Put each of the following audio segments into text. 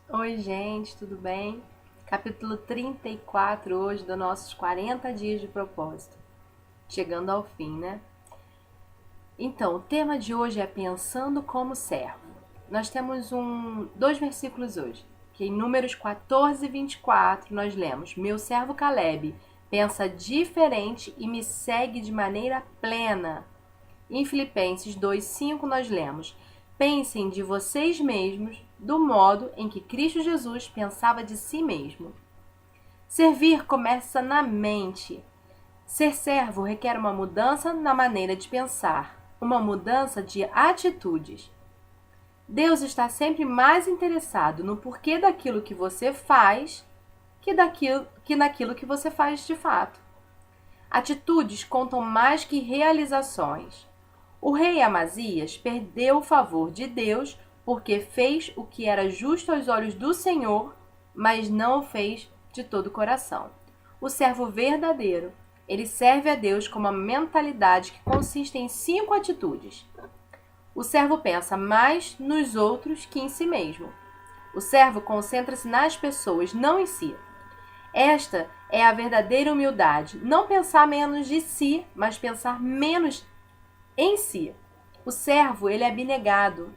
Oi, gente, tudo bem? Capítulo 34 hoje dos nossos 40 dias de propósito. Chegando ao fim, né? Então, o tema de hoje é pensando como servo. Nós temos dois versículos hoje, que em Números 14 e 24 nós lemos: Meu servo Caleb pensa diferente e me segue de maneira plena. Em Filipenses 2:5 nós lemos: Pensem de vocês mesmos do modo em que Cristo Jesus pensava de si mesmo. Servir começa na mente. Ser servo requer uma mudança na maneira de pensar, uma mudança de atitudes. Deus está sempre mais interessado no porquê daquilo que você faz que naquilo que você faz de fato. Atitudes contam mais que realizações. O rei Amazias perdeu o favor de Deus porque fez o que era justo aos olhos do Senhor, mas não o fez de todo o coração. O servo verdadeiro, ele serve a Deus com uma mentalidade que consiste em 5 atitudes. O servo pensa mais nos outros que em si mesmo. O servo concentra-se nas pessoas, não em si. Esta é a verdadeira humildade. Não pensar menos de si, mas pensar menos em si. O servo, ele é abnegado.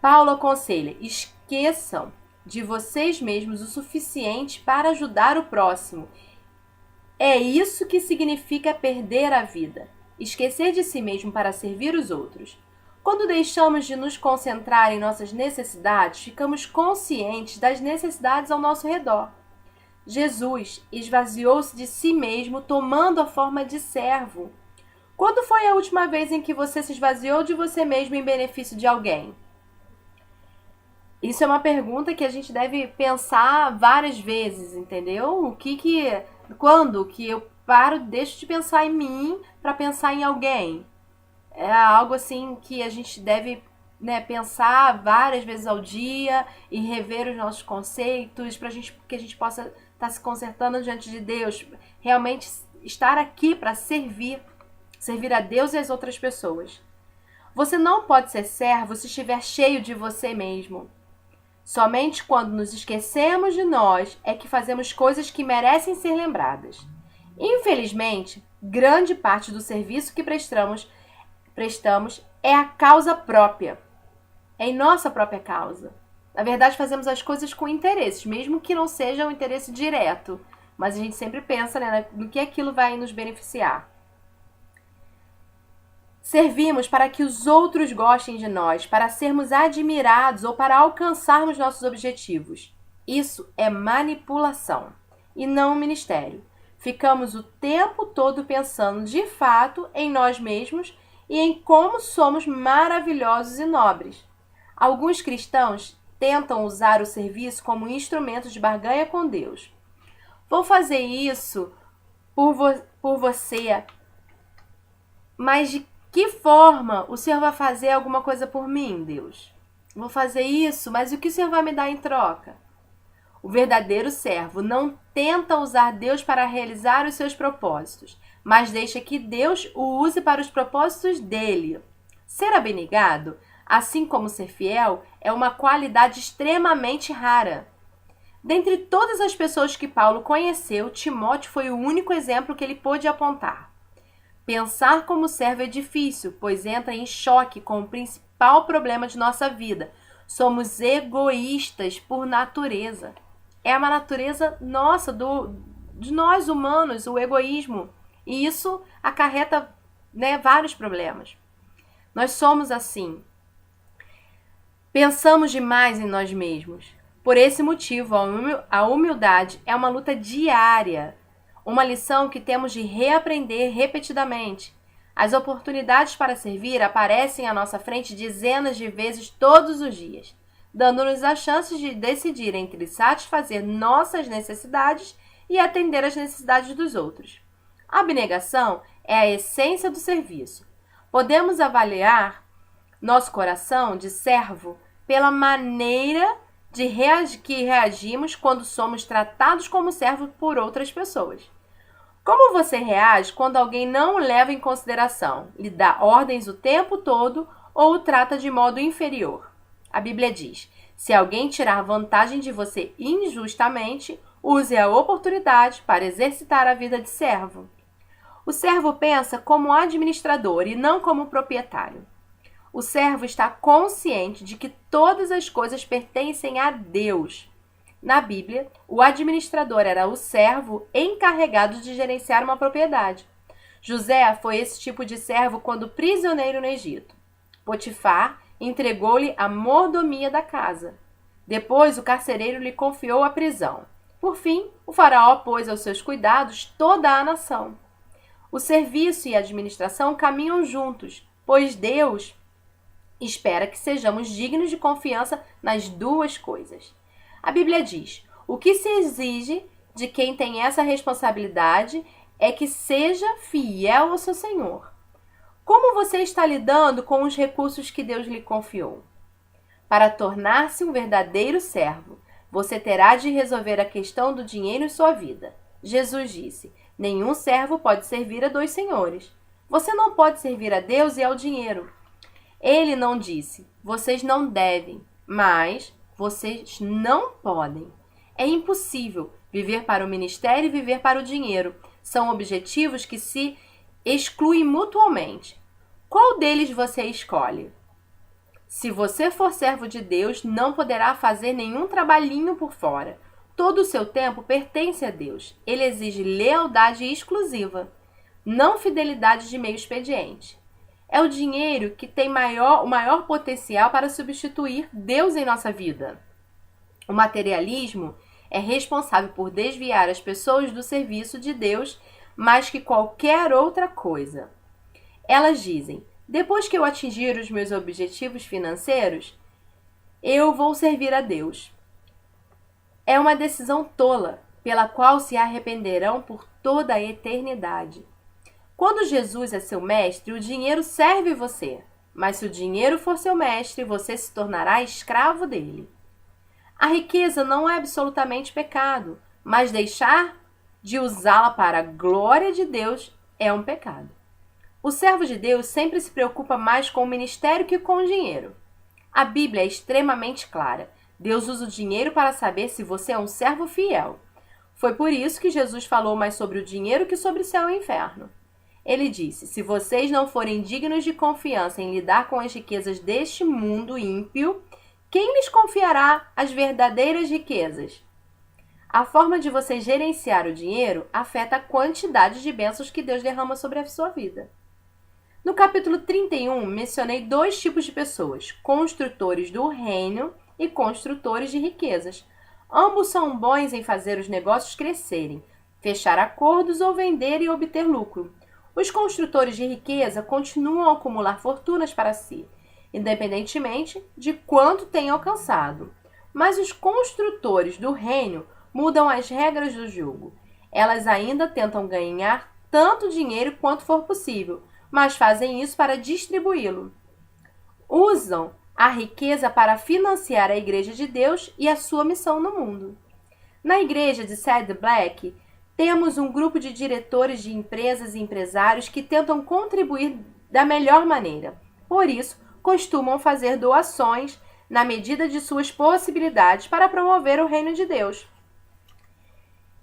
Paulo aconselha: esqueçam de vocês mesmos o suficiente para ajudar o próximo. É isso que significa perder a vida. Esquecer de si mesmo para servir os outros. Quando deixamos de nos concentrar em nossas necessidades, ficamos conscientes das necessidades ao nosso redor. Jesus esvaziou-se de si mesmo, tomando a forma de servo. Quando foi a última vez em que você se esvaziou de você mesmo em benefício de alguém? Isso é uma pergunta que a gente deve pensar várias vezes, entendeu? Quando que eu deixo de pensar em mim para pensar em alguém? É algo assim que a gente deve, né, pensar várias vezes ao dia e rever os nossos conceitos para que a gente possa estar se consertando diante de Deus, realmente estar aqui para servir a Deus e as outras pessoas. Você não pode ser servo se estiver cheio de você mesmo. Somente quando nos esquecemos de nós é que fazemos coisas que merecem ser lembradas. Infelizmente, grande parte do serviço que prestamos é a causa própria. É em nossa própria causa. Na verdade, fazemos as coisas com interesses, mesmo que não seja um interesse direto. Mas a gente sempre pensa, né, no que aquilo vai nos beneficiar. Servimos para que os outros gostem de nós, para sermos admirados ou para alcançarmos nossos objetivos. Isso é manipulação e não um ministério. Ficamos o tempo todo pensando de fato em nós mesmos e em como somos maravilhosos e nobres. Alguns cristãos tentam usar o serviço como instrumento de barganha com Deus. Vou fazer isso por você, mas de que forma o Senhor vai fazer alguma coisa por mim, Deus? Vou fazer isso, mas o que o Senhor vai me dar em troca? O verdadeiro servo não tenta usar Deus para realizar os seus propósitos, mas deixa que Deus o use para os propósitos dele. Ser abnegado, assim como ser fiel, é uma qualidade extremamente rara. Dentre todas as pessoas que Paulo conheceu, Timóteo foi o único exemplo que ele pôde apontar. Pensar como servo é difícil, pois entra em choque com o principal problema de nossa vida. Somos egoístas por natureza. É uma natureza nossa, de nós humanos, o egoísmo. E isso acarreta, né, vários problemas. Nós somos assim. Pensamos demais em nós mesmos. Por esse motivo, a humildade é uma luta diária. Uma lição que temos de reaprender repetidamente. As oportunidades para servir aparecem à nossa frente dezenas de vezes todos os dias, dando-nos a chance de decidir entre satisfazer nossas necessidades e atender às necessidades dos outros. A abnegação é a essência do serviço. Podemos avaliar nosso coração de servo pela maneira que reagimos quando somos tratados como servo por outras pessoas. Como você reage quando alguém não o leva em consideração, lhe dá ordens o tempo todo ou o trata de modo inferior? A Bíblia diz: Se alguém tirar vantagem de você injustamente, use a oportunidade para exercitar a vida de servo. O servo pensa como administrador e não como proprietário. O servo está consciente de que todas as coisas pertencem a Deus. Na Bíblia, o administrador era o servo encarregado de gerenciar uma propriedade. José foi esse tipo de servo quando prisioneiro no Egito. Potifar entregou-lhe a mordomia da casa. Depois, o carcereiro lhe confiou a prisão. Por fim, o faraó pôs aos seus cuidados toda a nação. O serviço e a administração caminham juntos, pois Deus espera que sejamos dignos de confiança nas duas coisas. A Bíblia diz: o que se exige de quem tem essa responsabilidade é que seja fiel ao seu Senhor. Como você está lidando com os recursos que Deus lhe confiou? Para tornar-se um verdadeiro servo, você terá de resolver a questão do dinheiro em sua vida. Jesus disse: nenhum servo pode servir a dois senhores. Você não pode servir a Deus e ao dinheiro. Ele não disse: vocês não devem, mas vocês não podem. É impossível viver para o ministério e viver para o dinheiro. São objetivos que se excluem mutuamente. Qual deles você escolhe? Se você for servo de Deus, não poderá fazer nenhum trabalhinho por fora. Todo o seu tempo pertence a Deus. Ele exige lealdade exclusiva, não fidelidade de meio expediente. É o dinheiro que tem o maior potencial para substituir Deus em nossa vida. O materialismo é responsável por desviar as pessoas do serviço de Deus mais que qualquer outra coisa. Elas dizem: depois que eu atingir os meus objetivos financeiros, eu vou servir a Deus. É uma decisão tola, pela qual se arrependerão por toda a eternidade. Quando Jesus é seu mestre, o dinheiro serve você. Mas se o dinheiro for seu mestre, você se tornará escravo dele. A riqueza não é absolutamente pecado, mas deixar de usá-la para a glória de Deus é um pecado. O servo de Deus sempre se preocupa mais com o ministério que com o dinheiro. A Bíblia é extremamente clara. Deus usa o dinheiro para saber se você é um servo fiel. Foi por isso que Jesus falou mais sobre o dinheiro que sobre o céu e o inferno. Ele disse: se vocês não forem dignos de confiança em lidar com as riquezas deste mundo ímpio, quem lhes confiará as verdadeiras riquezas? A forma de você gerenciar o dinheiro afeta a quantidade de bênçãos que Deus derrama sobre a sua vida. No capítulo 31, mencionei dois tipos de pessoas: construtores do reino e construtores de riquezas. Ambos são bons em fazer os negócios crescerem, fechar acordos ou vender e obter lucro. Os construtores de riqueza continuam a acumular fortunas para si, independentemente de quanto tenham alcançado. Mas os construtores do reino mudam as regras do jogo. Elas ainda tentam ganhar tanto dinheiro quanto for possível, mas fazem isso para distribuí-lo. Usam a riqueza para financiar a Igreja de Deus e a sua missão no mundo. Na igreja de Sad Black, temos um grupo de diretores de empresas e empresários que tentam contribuir da melhor maneira. Por isso, costumam fazer doações na medida de suas possibilidades para promover o reino de Deus.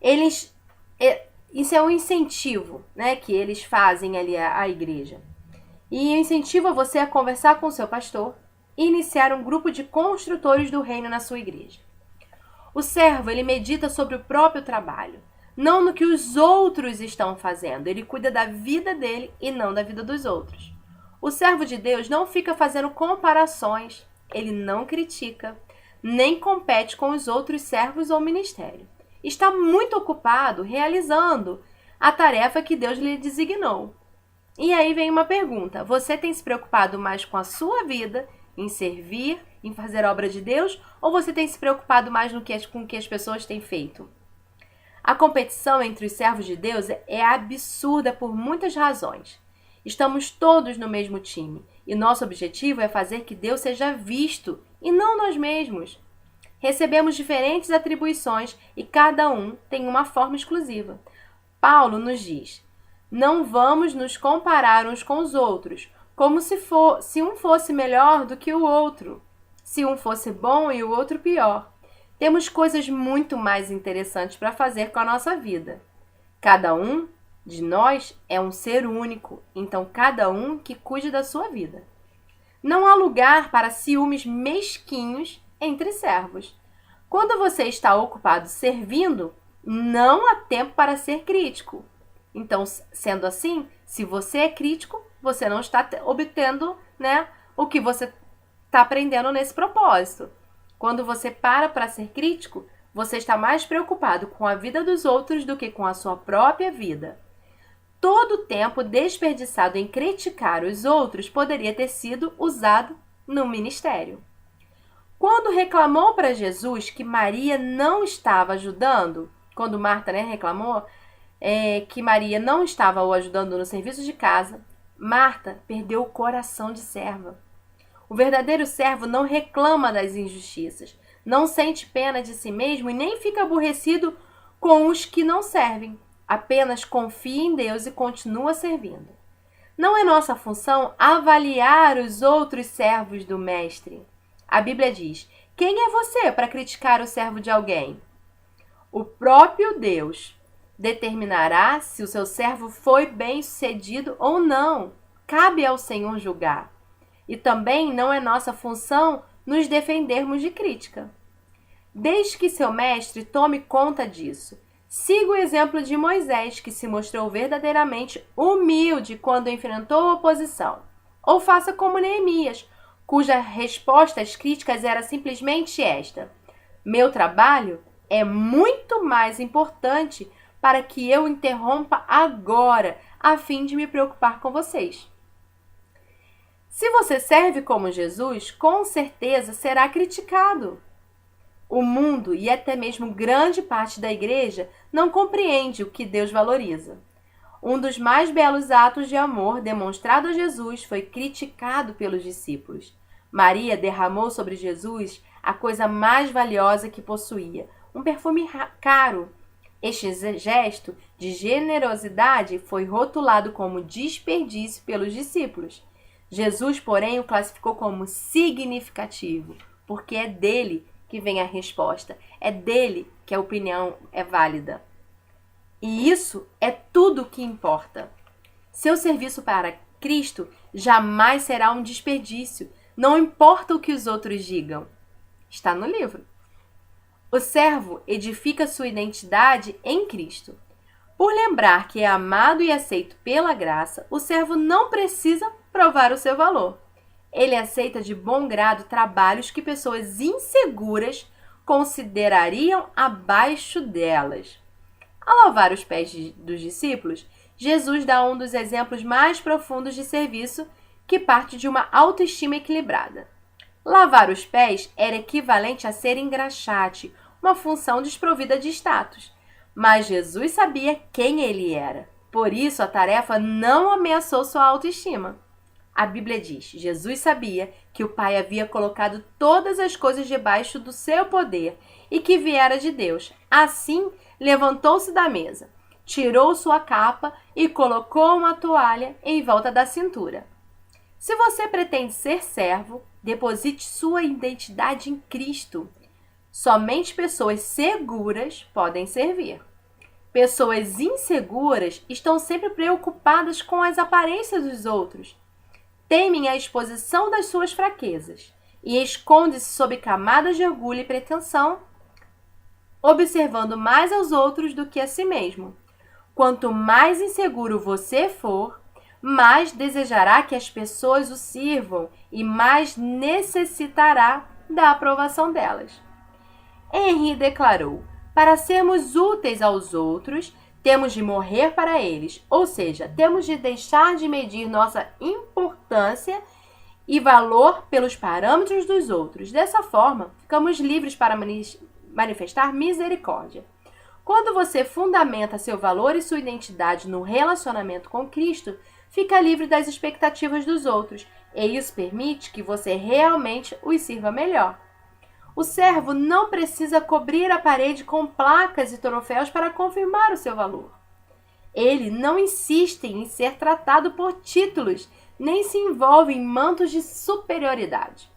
Isso é um incentivo, né, que eles fazem ali à igreja. E incentiva você a conversar com seu pastor e iniciar um grupo de construtores do reino na sua igreja. O servo, ele medita sobre o próprio trabalho, não no que os outros estão fazendo. Ele cuida da vida dele e não da vida dos outros. O servo de Deus não fica fazendo comparações, ele não critica, nem compete com os outros servos ou ministério. Está muito ocupado realizando a tarefa que Deus lhe designou. E aí vem uma pergunta: você tem se preocupado mais com a sua vida, em servir, em fazer a obra de Deus, ou você tem se preocupado mais com o que as pessoas têm feito? A competição entre os servos de Deus é absurda por muitas razões. Estamos todos no mesmo time e nosso objetivo é fazer que Deus seja visto e não nós mesmos. Recebemos diferentes atribuições e cada um tem uma forma exclusiva. Paulo nos diz: não vamos nos comparar uns com os outros, como se um fosse melhor do que o outro. se um fosse bom e o outro pior. Temos coisas muito mais interessantes para fazer com a nossa vida. Cada um de nós é um ser único, então cada um que cuide da sua vida. Não há lugar para ciúmes mesquinhos entre servos. Quando você está ocupado servindo, não há tempo para ser crítico. Então, sendo assim, se você é crítico, você não está obtendo, o que você está aprendendo nesse propósito. Quando você para ser crítico, você está mais preocupado com a vida dos outros do que com a sua própria vida. Todo o tempo desperdiçado em criticar os outros poderia ter sido usado no ministério. Quando reclamou para Jesus que Maria não estava ajudando, quando Marta reclamou que Maria não estava o ajudando no serviço de casa, Marta perdeu o coração de serva. O verdadeiro servo não reclama das injustiças, não sente pena de si mesmo e nem fica aborrecido com os que não servem. Apenas confia em Deus e continua servindo. Não é nossa função avaliar os outros servos do Mestre. A Bíblia diz: quem é você para criticar o servo de alguém? O próprio Deus determinará se o seu servo foi bem-sucedido ou não. Cabe ao Senhor julgar. E também não é nossa função nos defendermos de crítica. Desde que seu mestre tome conta disso. Siga o exemplo de Moisés, que se mostrou verdadeiramente humilde quando enfrentou a oposição. Ou faça como Neemias, cuja resposta às críticas era simplesmente esta: meu trabalho é muito mais importante para que eu interrompa agora, a fim de me preocupar com vocês. Se você serve como Jesus, com certeza será criticado. O mundo e até mesmo grande parte da igreja não compreende o que Deus valoriza. Um dos mais belos atos de amor demonstrado a Jesus foi criticado pelos discípulos. Maria derramou sobre Jesus a coisa mais valiosa que possuía, um perfume caro. Este gesto de generosidade foi rotulado como desperdício pelos discípulos. Jesus, porém, o classificou como significativo, porque é dele que vem a resposta. É dele que a opinião é válida. E isso é tudo o que importa. Seu serviço para Cristo jamais será um desperdício. Não importa o que os outros digam. Está no livro. O servo edifica sua identidade em Cristo. Por lembrar que é amado e aceito pela graça, o servo não precisa provar o seu valor. Ele aceita de bom grado trabalhos que pessoas inseguras considerariam abaixo delas. Ao lavar os pés dos discípulos, Jesus dá um dos exemplos mais profundos de serviço que parte de uma autoestima equilibrada. Lavar os pés era equivalente a ser engraxate, uma função desprovida de status. Mas Jesus sabia quem ele era. Por isso, a tarefa não ameaçou sua autoestima. A Bíblia diz: Jesus sabia que o Pai havia colocado todas as coisas debaixo do seu poder e que viera de Deus. Assim, levantou-se da mesa, tirou sua capa e colocou uma toalha em volta da cintura. Se você pretende ser servo, deposite sua identidade em Cristo. Somente pessoas seguras podem servir. Pessoas inseguras estão sempre preocupadas com as aparências dos outros. Temem a exposição das suas fraquezas e esconde-se sob camadas de orgulho e pretensão, observando mais aos outros do que a si mesmo. Quanto mais inseguro você for, mais desejará que as pessoas o sirvam e mais necessitará da aprovação delas. Henry declarou: para sermos úteis aos outros, temos de morrer para eles, ou seja, temos de deixar de medir nossa importância e valor pelos parâmetros dos outros. Dessa forma, ficamos livres para manifestar misericórdia. Quando você fundamenta seu valor e sua identidade no relacionamento com Cristo, fica livre das expectativas dos outros, e isso permite que você realmente os sirva melhor. O servo não precisa cobrir a parede com placas e troféus para confirmar o seu valor. Ele não insiste em ser tratado por títulos, nem se envolve em mantos de superioridade.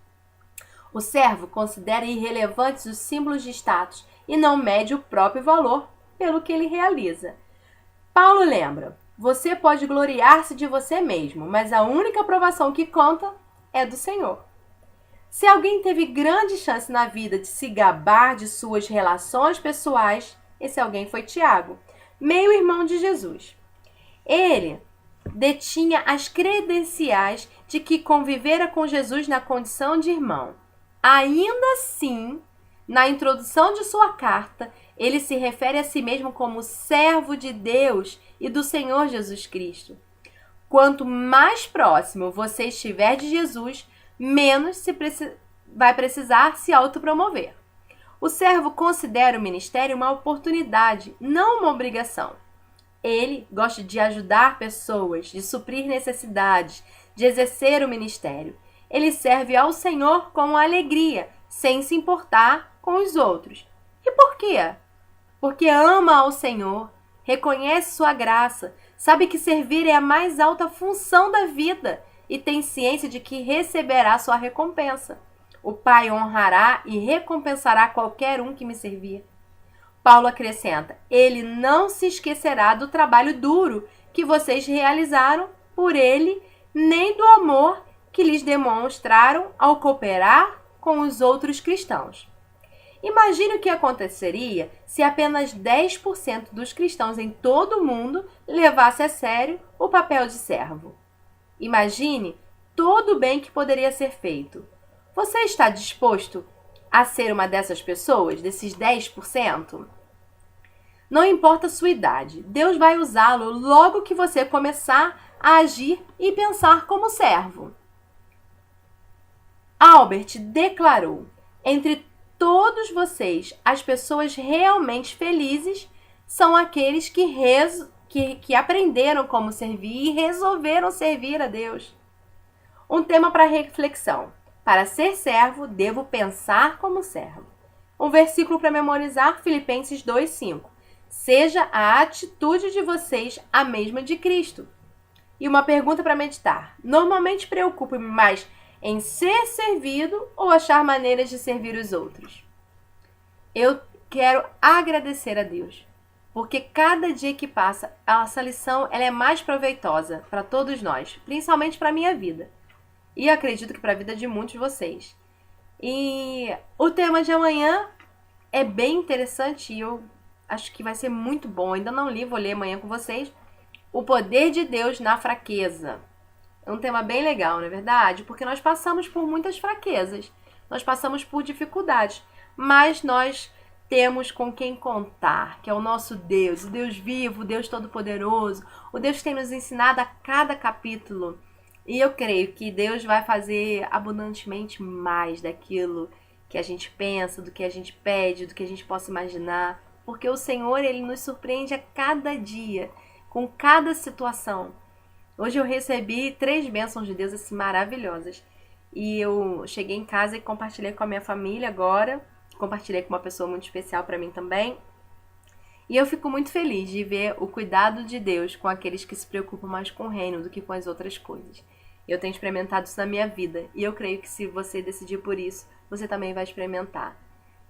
O servo considera irrelevantes os símbolos de status e não mede o próprio valor pelo que ele realiza. Paulo lembra: você pode gloriar-se de você mesmo, mas a única aprovação que conta é do Senhor. Se alguém teve grande chance na vida de se gabar de suas relações pessoais, esse alguém foi Tiago, meio-irmão de Jesus. Ele detinha as credenciais de que convivera com Jesus na condição de irmão. Ainda assim, na introdução de sua carta, ele se refere a si mesmo como servo de Deus e do Senhor Jesus Cristo. Quanto mais próximo você estiver de Jesus, menos vai precisar se autopromover. O servo considera o ministério uma oportunidade, não uma obrigação. Ele gosta de ajudar pessoas, de suprir necessidades, de exercer o ministério. Ele serve ao Senhor com alegria, sem se importar com os outros. E por quê? Porque ama ao Senhor, reconhece sua graça, sabe que servir é a mais alta função da vida e tem ciência de que receberá sua recompensa. O Pai honrará e recompensará qualquer um que me servir. Paulo acrescenta: ele não se esquecerá do trabalho duro que vocês realizaram por ele, nem do amor que lhes demonstraram ao cooperar com os outros cristãos. Imagine o que aconteceria se apenas 10% dos cristãos em todo o mundo levasse a sério o papel de servo. Imagine todo o bem que poderia ser feito. Você está disposto a ser uma dessas pessoas, desses 10%? Não importa a sua idade, Deus vai usá-lo logo que você começar a agir e pensar como servo. Albert declarou: entre todos vocês, as pessoas realmente felizes são aqueles que aprenderam como servir e resolveram servir a Deus. Um tema para reflexão. Para ser servo, devo pensar como servo. Um versículo para memorizar, Filipenses 2:5. Seja a atitude de vocês a mesma de Cristo. E uma pergunta para meditar. Normalmente preocupo-me mais em ser servido ou achar maneiras de servir os outros? Eu quero agradecer a Deus, porque cada dia que passa, essa lição ela é mais proveitosa para todos nós, principalmente para a minha vida. E acredito que para a vida de muitos de vocês. E o tema de amanhã é bem interessante e eu acho que vai ser muito bom. Ainda não li, vou ler amanhã com vocês. O poder de Deus na fraqueza. É um tema bem legal, não é verdade? Porque nós passamos por muitas fraquezas. Nós passamos por dificuldades. Mas nós temos com quem contar, que é o nosso Deus. O Deus vivo, o Deus todo-poderoso. O Deus que tem nos ensinado a cada capítulo. E eu creio que Deus vai fazer abundantemente mais daquilo que a gente pensa, do que a gente pede, do que a gente possa imaginar. Porque o Senhor, Ele nos surpreende a cada dia, com cada situação. Hoje eu recebi 3 bênçãos de Deus assim, maravilhosas. E eu cheguei em casa e compartilhei com a minha família agora. Compartilhei com uma pessoa muito especial para mim também. E eu fico muito feliz de ver o cuidado de Deus com aqueles que se preocupam mais com o reino do que com as outras coisas. Eu tenho experimentado isso na minha vida. E eu creio que se você decidir por isso, você também vai experimentar.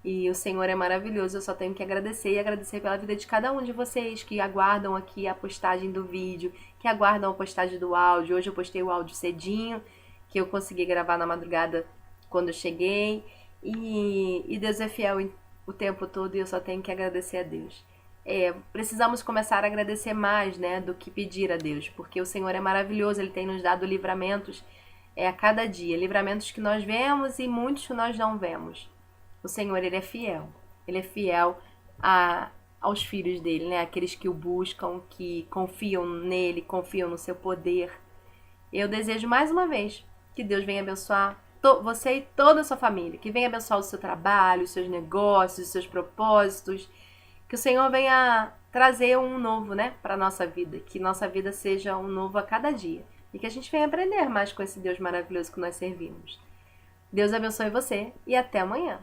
E o Senhor é maravilhoso. Eu só tenho que agradecer e agradecer pela vida de cada um de vocês que aguardam aqui a postagem do vídeo, que aguardam a postagem do áudio. Hoje eu postei o áudio cedinho, que eu consegui gravar na madrugada quando eu cheguei. E Deus é fiel o tempo todo e eu só tenho que agradecer a Deus. Precisamos começar a agradecer mais, né, do que pedir a Deus, porque o Senhor é maravilhoso, Ele tem nos dado livramentos a cada dia, livramentos que nós vemos e muitos que nós não vemos. O Senhor, Ele é fiel aos filhos dele, né, aqueles que o buscam, que confiam nele, confiam no seu poder. Eu desejo mais uma vez que Deus venha abençoar você e toda a sua família, que venha abençoar o seu trabalho, os seus negócios, os seus propósitos. Que o Senhor venha trazer um novo, né, para a nossa vida. Que nossa vida seja um novo a cada dia. E que a gente venha aprender mais com esse Deus maravilhoso que nós servimos. Deus abençoe você e até amanhã.